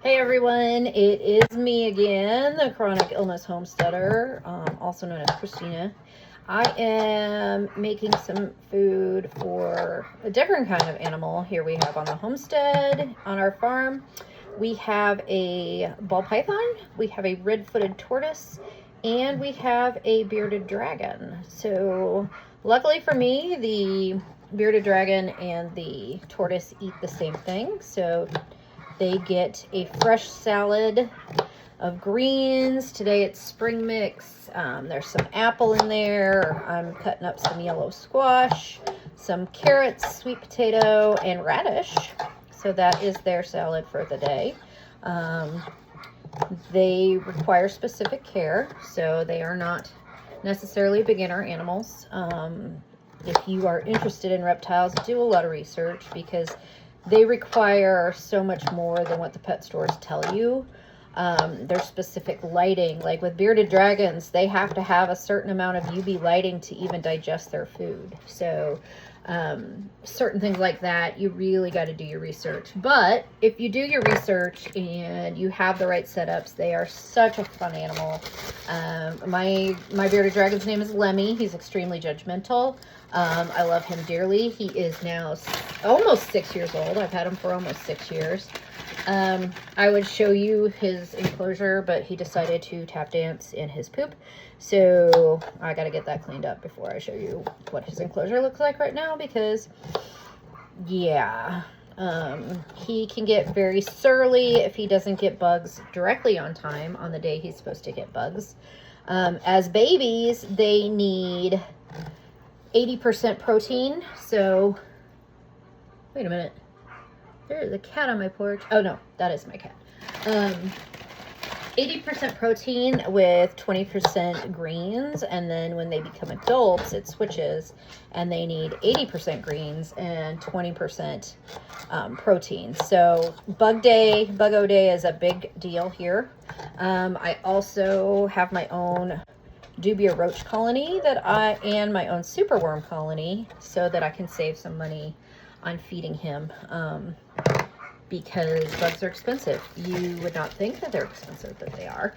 Hey everyone, it is me again, the chronic illness homesteader, also known as Christina. I am making some food for a different kind of animal here we have on the homestead, on our farm. We have a ball python, we have a red-footed tortoise, and we have a bearded dragon. So luckily for me, the bearded dragon and the tortoise eat the same thing, so they get a fresh salad of greens. Today it's spring mix. There's some apple in there. I'm cutting up some yellow squash, some carrots, sweet potato, and radish. So that is their salad for the day. They require specific care, so they are not necessarily beginner animals. If you are interested in reptiles, do a lot of research because they require so much more than what the pet stores tell you. There's specific lighting. Like with bearded dragons, they have to have a certain amount of UV lighting to even digest their food. So certain things like that, you really got to do your research. But if you do your research and you have the right setups, they are such a fun animal. My bearded dragon's name is Lemmy. He's extremely judgmental. I love him dearly. He is now almost 6 years old. I've had him for almost 6 years. I would show you his enclosure, but he decided to tap dance in his poop. So I got to get that cleaned up before I show you what his enclosure looks like right now because, yeah, he can get very surly if he doesn't get bugs directly on time on the day he's supposed to get bugs. As babies, they need 80% protein. So, wait a minute. There's a cat on my porch. Oh no, that is my cat. 80% protein with 20% greens, and then when they become adults, it switches, and they need 80% greens and 20% protein. So Bug-O Day is a big deal here. I also have my own dubia roach colony and my own superworm colony so that I can save some money on feeding him. Because bugs are expensive. You would not think that they're expensive, but they are.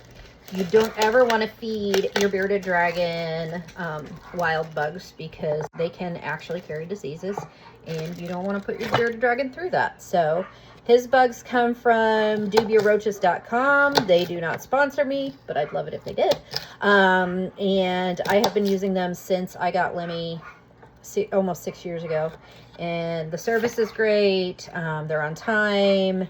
You don't ever want to feed your bearded dragon wild bugs because they can actually carry diseases, and you don't want to put your bearded dragon through that. So his bugs come from dubiaroaches.com. They do not sponsor me, but I'd love it if they did. And I have been using them since I got Lemmy almost 6 years ago. And the service is great. They're on time.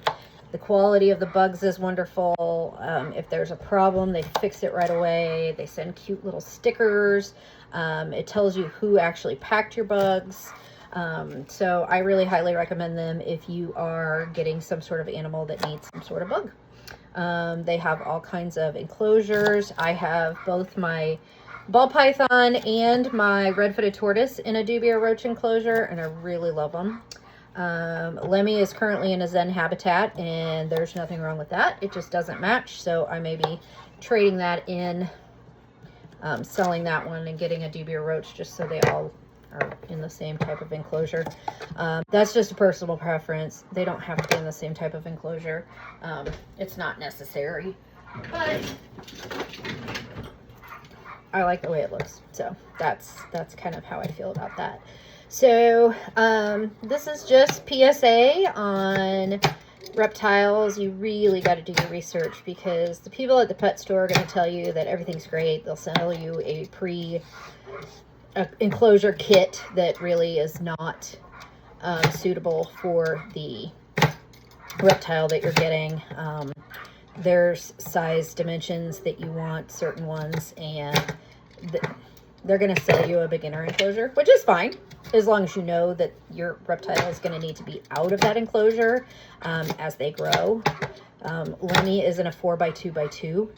The quality of the bugs is wonderful. If there's a problem, they fix it right away. They send cute little stickers. It tells you who actually packed your bugs. So I really highly recommend them if you are getting some sort of animal that needs some sort of bug. They have all kinds of enclosures. I have both my ball python and my red-footed tortoise in a dubia roach enclosure, and I really love them. Lemmy is currently in a Zen habitat, and there's nothing wrong with that. It just doesn't match, so I may be trading that in, selling that one and getting a dubia roach just so they all are in the same type of enclosure. That's just a personal preference. They don't have to be in the same type of enclosure. It's not necessary, but I like the way it looks. So that's kind of how I feel about that. So this is just PSA on reptiles. You really got to do your research because the people at the pet store are going to tell you that everything's great. They'll sell you a enclosure kit that really is not suitable for the reptile that you're getting. There's size dimensions that you want, certain ones, and they're going to sell you a beginner enclosure, which is fine as long as you know that your reptile is going to need to be out of that enclosure as they grow. Lemmy is in a 4x2x2,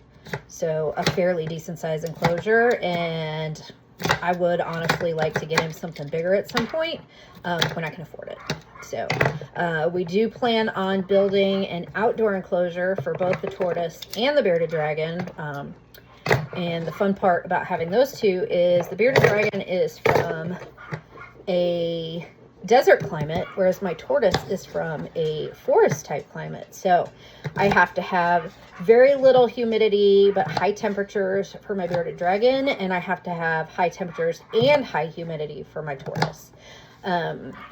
so a fairly decent size enclosure, and I would honestly like to get him something bigger at some point when I can afford it. So we do plan on building an outdoor enclosure for both the tortoise and the bearded dragon. And the fun part about having those two is the bearded dragon is from a desert climate, whereas my tortoise is from a forest type climate. So I have to have very little humidity, but high temperatures for my bearded dragon. And I have to have high temperatures and high humidity for my tortoise.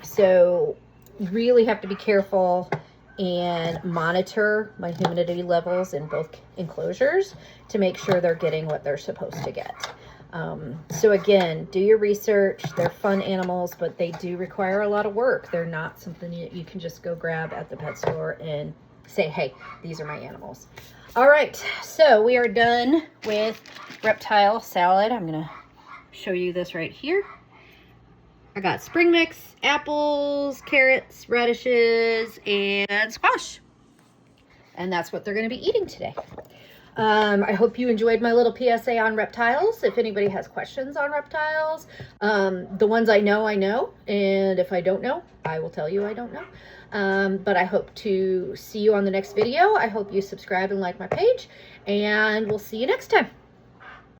So you really have to be careful and monitor my humidity levels in both enclosures to make sure they're getting what they're supposed to get. So again, do your research. They're fun animals, but they do require a lot of work. They're not something you can just go grab at the pet store and say, hey, these are my animals. All right, so we are done with Reptile salad. I'm gonna show you this right here. I got spring mix, apples, carrots, radishes, and squash. And that's what they're gonna be eating today. I hope you enjoyed my little PSA on reptiles. If anybody has questions on reptiles, the ones I know, and if I don't know, I will tell you I don't know. But I hope to see you on the next video. I hope you subscribe and like my page, and we'll see you next time.